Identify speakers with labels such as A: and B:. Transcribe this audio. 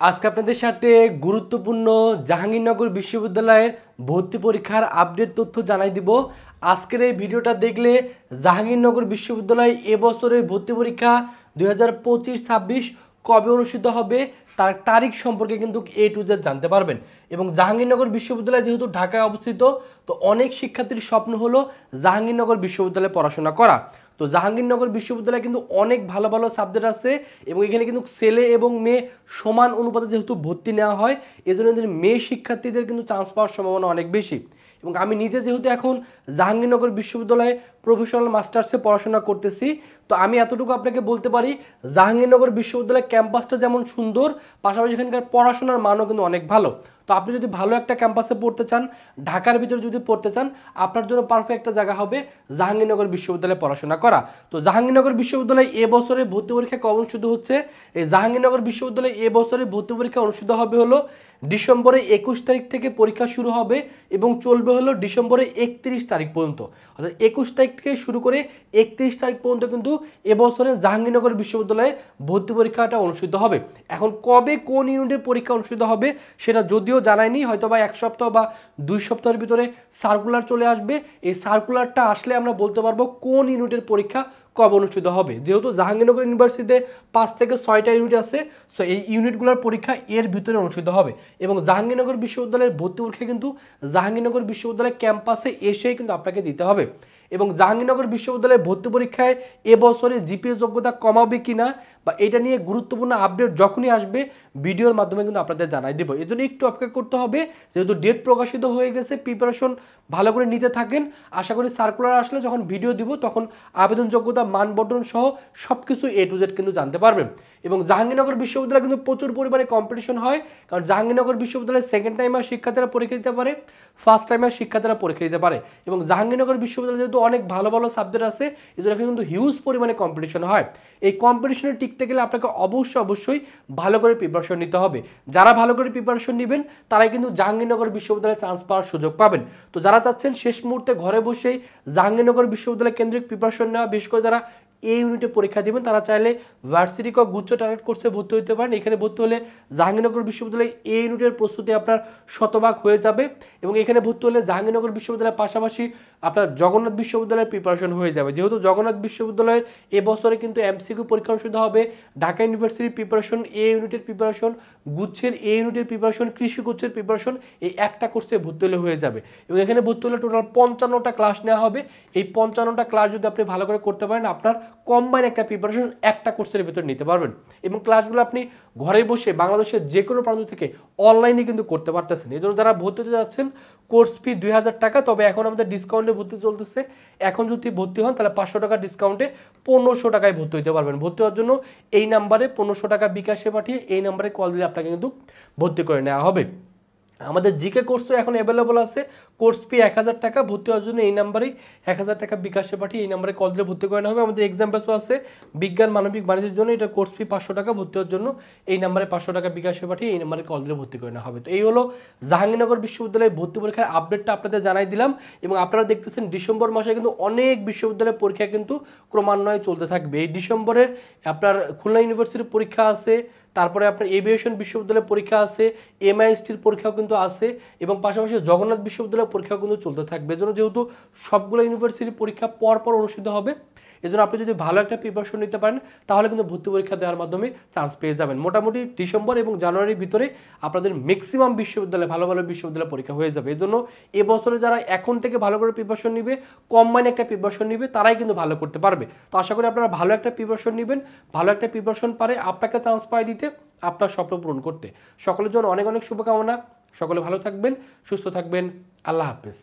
A: আজকে আপনাদের সাথে গুরুত্বপূর্ণ জাহাঙ্গীরনগর বিশ্ববিদ্যালয়ের ভর্তি পরীক্ষার আপডেট তথ্য জানাই দিব। আজকের এই ভিডিওটা দেখলে জাহাঙ্গীরনগর বিশ্ববিদ্যালয় এবছরের ভর্তি পরীক্ষা 2025-26 কবে অনুষ্ঠিত হবে তার তারিখ সম্পর্কে কিন্তু A to Z জানতে পারবেন। এবং জাহাঙ্গীরনগর বিশ্ববিদ্যালয় যেহেতু ঢাকায় অবস্থিত, তো অনেক শিক্ষার্থীর স্বপ্ন হলো জাহাঙ্গীরনগর বিশ্ববিদ্যালয়ে পড়াশোনা করা। তো জাহাঙ্গীরনগর বিশ্ববিদ্যালয়ে কিন্তু অনেক ভালো ভালো সাবজেক্ট আছে এবং এখানে কিন্তু ছেলে এবং মেয়ে সমান অনুপাতে যেহেতু ভর্তি নেওয়া হয়, এজন্য মেয়ে শিক্ষার্থীদের কিন্তু চান্স পাওয়ার সম্ভাবনা অনেক বেশি। এবং আমি নিজে যেহেতু এখন জাহাঙ্গীরনগর বিশ্ববিদ্যালয়ে প্রফেশনাল মাস্টার্সে পড়াশোনা করতেছি, তো আমি এতটুকু আপনাকে বলতে পারি জাহাঙ্গীরনগর বিশ্ববিদ্যালয়ের ক্যাম্পাসটা যেমন সুন্দর, পাশাপাশি এখানকার পড়াশোনার মানও কিন্তু অনেক ভালো। তো আপনি যদি ভালো একটা ক্যাম্পাসে পড়তে চান, ঢাকার ভিতরে যদি পড়তে চান, আপনার জন্য পারফেক্ট একটা জায়গা হবে জাহাঙ্গীরনগর বিশ্ববিদ্যালয়ে পড়াশোনা করা। তো জাহাঙ্গীরনগর বিশ্ববিদ্যালয়ে এবছরে ভর্তি পরীক্ষা কবে অনুষ্ঠিত হচ্ছে? এই জাহাঙ্গীরনগর বিশ্ববিদ্যালয়ে এবছরে ভর্তি পরীক্ষা অনুষ্ঠিত হবে হলো ডিসেম্বরে 21 তারিখ থেকে পরীক্ষা শুরু হবে এবং চলবে হলো ডিসেম্বরে 31 তারিখ পর্যন্ত। অর্থাৎ 21 তারিখ থেকে শুরু করে 31 তারিখ পর্যন্ত কিন্তু এবছরে জাহাঙ্গীরনগর বিশ্ববিদ্যালয়ে ভর্তি পরীক্ষাটা অনুষ্ঠিত হবে। এখন কবে কোন ইউনিটের পরীক্ষা অনুষ্ঠিত হবে সেটা যদিও জানায়নি, হয়তো বা 1 সপ্তাহ বা 2 সপ্তাহের ভিতরে সার্কুলার চলে আসবে। এই সার্কুলারটা আসলে আমরা বলতে পারবো কোন ইউনিটের পরীক্ষা কবে অনুষ্ঠিত হবে। যেহেতু জাহাঙ্গীরনগর ইউনিভার্সিটিতে 5 থেকে 6টা ইউনিট আছে, সো এই ইউনিটগুলোর পরীক্ষা এর ভিতরে অনুষ্ঠিত হবে। এবং জাহাঙ্গীরনগর বিশ্ববিদ্যালয়ের ভর্তি পরীক্ষা কিন্তু জাহাঙ্গীরনগর বিশ্ববিদ্যালয়ের ক্যাম্পাসে এসেই কিন্তু আপনাকে দিতে হবে। এবং জাহাঙ্গীরনগর বিশ্ববিদ্যালয়ের ভর্তি পরীক্ষায় এবছরে জিপিএ যোগ্যতা কমাবে কিনা বা এটা নিয়ে গুরুত্বপূর্ণ আপডেট যখনই আসবে ভিডিওর মাধ্যমে কিন্তু আপনাদের জানাই দেবো। এই জন্য একটু অপেক্ষা করতে হবে, যেহেতু ডেট প্রকাশিত হয়ে গেছে, প্রিপারেশন ভালো করে নিতে থাকেন। আশা করি সার্কুলার আসলে যখন ভিডিও দিব তখন আবেদন যোগ্যতা, মান বন্টন সহ সব কিছু A to Z কিন্তু জানতে পারবেন। এবং জাহাঙ্গীরনগর বিশ্ববিদ্যালয়ে কিন্তু প্রচুর পরিমাণে কম্পিটিশন হয়, কারণ জাহাঙ্গীরনগর বিশ্ববিদ্যালয়ে সেকেন্ড টাইমার শিক্ষার্থীরা পরীক্ষা দিতে পারে, ফার্স্ট টাইমার শিক্ষার্থীরা পরীক্ষা দিতে পারে। এবং জাহাঙ্গীরনগর বিশ্ববিদ্যালয়ে যেহেতু অনেক ভালো ভালো সাবজেক্ট আছে, এই জন্য কিন্তু হিউজ পরিমাণে কম্পিটিশন হয়। এই কম্পিটিশনে টিকতে গেলে আপনাকে অবশ্যই ভালো করে প্রিপারেশন নিতে হবে। যারা ভালো করে প্রিপারেশন নেবেন তারাই কিন্তু জাহাঙ্গীরনগর বিশ্ববিদ্যালয়ে চান্স পাওয়ার সুযোগ পাবেন। তো যারা চাচ্ছেন শেষ মুহূর্তে ঘরে বসেই জাহাঙ্গীরনগর বিশ্ববিদ্যালয় কেন্দ্রিক প্রিপারেশন নেওয়া, বিশেষ করে যারা এই ইউনিটে পরীক্ষা দেবেন, তারা চাইলে ভার্সিটি ক গুচ্ছ টার্গেট কোর্সে ভর্তি হতে পারেন। এখানে ভর্তি হলে জাহাঙ্গীরনগর বিশ্ববিদ্যালয়ে এই ইউনিটের প্রস্তুতি আপনার শতভাগ হয়ে যাবে। এবং এখানে ভর্তি হলে জাহাঙ্গীরনগর বিশ্ববিদ্যালয়ের পাশাপাশি আপনার জগন্নাথ বিশ্ববিদ্যালয়ের প্রিপারেশন হয়ে যাবে। যেহেতু জগন্নাথ বিশ্ববিদ্যালয়ের এবছরে কিন্তু এমসিকিউ পরীক্ষা অনুষ্ঠিত হবে, ঢাকা ইউনিভার্সিটির প্রিপারেশন, এ ইউনিটের প্রিপারেশন, গুচ্ছের এ ইউনিটের প্রিপারেশন, কৃষি গুচ্ছের প্রিপারেশন, এই একটা কোর্সে ভর্তি হলে হয়ে যাবে। এবং এখানে ভর্তি হলে টোটাল 55টা ক্লাস নেওয়া হবে। এই 55টা ক্লাস যদি আপনি ভালো করে করতে পারেন, আপনার কম্বাইন একটা প্রিপারেশন একটা কোর্সের ভিতরে নিতে পারবেন। এবং ক্লাসগুলো আপনি ঘরে বসে বাংলাদেশের যে কোনো প্রান্ত থেকে অনলাইনে কিন্তু করতে পারতেছেন। এই জন্য যারা ভর্তি হতে যাচ্ছেন, কোর্স ফি 2000 টাকা, তবে এখন আমাদের ডিসকাউন্টে ভর্তি চলতেছে। এখন যদি ভর্তি হন তাহলে 500 টাকা ডিসকাউন্টে 1500 টাকায় ভর্তি হতে পারবেন। ভর্তি হওয়ার জন্য এই নাম্বারে 1500 টাকা বিকাশে পাঠিয়ে এই নাম্বারে কল দিলে আপনাকে কিন্তু ভর্তি করে নেওয়া হবে। আমাদের জিকে কোর্সও এখন অ্যাভেলেবল আছে। কোর্স ফি 1000 টাকা, ভর্তি হওয়ার জন্য এই নাম্বারেই 1000 টাকা বিকাশে পাঠিয়ে এই নাম্বারে কল দিলে ভর্তি করে নেওয়া হবে। আমাদের এক্সাম ব্যাচও আছে বিজ্ঞান, মানবিক, বাণিজ্যের জন্য। এটা কোর্স ফি 500 টাকা, ভর্তি হওয়ার জন্য এই নাম্বারে 500 টাকা বিকাশে পাঠিয়ে এই নাম্বারে কল দিলে ভর্তি করে নেওয়া হবে। তো এই হলো জাহাঙ্গীরনগর বিশ্ববিদ্যালয়ের ভর্তি পরীক্ষার আপডেটটা আপনাদের জানাই দিলাম। এবং আপনারা দেখতেছেন ডিসেম্বর মাসে কিন্তু অনেক বিশ্ববিদ্যালয়ের পরীক্ষা কিন্তু ক্রমান্বয়ে চলতে থাকবে। এই ডিসেম্বরের আপনার খুলনা ইউনিভার্সিটির পরীক্ষা আছে, তারপরে আপনার এভিয়েশন বিশ্ববিদ্যালয়ের পরীক্ষা আছে, এমআইএসটির পরীক্ষাও কিন্তু আছে, এবং পাশাপাশি জগন্নাথ বিশ্ববিদ্যালয়ের পরীক্ষাও কিন্তু চলতে থাকবে। এজন্য যেহেতু সবগুলো ইউনিভার্সিটির পরীক্ষা পর অনুষ্ঠিত হবে, এজন্য আপনি যদি ভালো একটা প্রিপারেশন নিতে পারেন তাহলে কিন্তু ভর্তি পরীক্ষা দেওয়ার মাধ্যমে চান্স পেয়ে যাবেন। মোটামুটি ডিসেম্বর এবং জানুয়ারির ভিতরে আপনাদের ম্যাক্সিমাম বিশ্ববিদ্যালয়ে ভালো ভালো বিশ্ববিদ্যালয়ে পরীক্ষা হয়ে যাবে। এজন্য এবছরে যারা এখন থেকে ভালো করে প্রিপারেশন নিবে, কম্বাইন একটা প্রিপারেশন নিবে, তারাই কিন্তু ভালো করতে পারবে। তো আশা করি আপনারা ভালো একটা প্রিপারেশন নেবেন, ভালো একটা প্রিপারেশন পারে আপনাকে চান্স পায় দিতে, আপনার স্বপ্ন পূরণ করতে। সকলের জন্য অনেক অনেক শুভকামনা। সকলে ভালো থাকবেন, সুস্থ থাকবেন। আল্লাহ হাফেজ।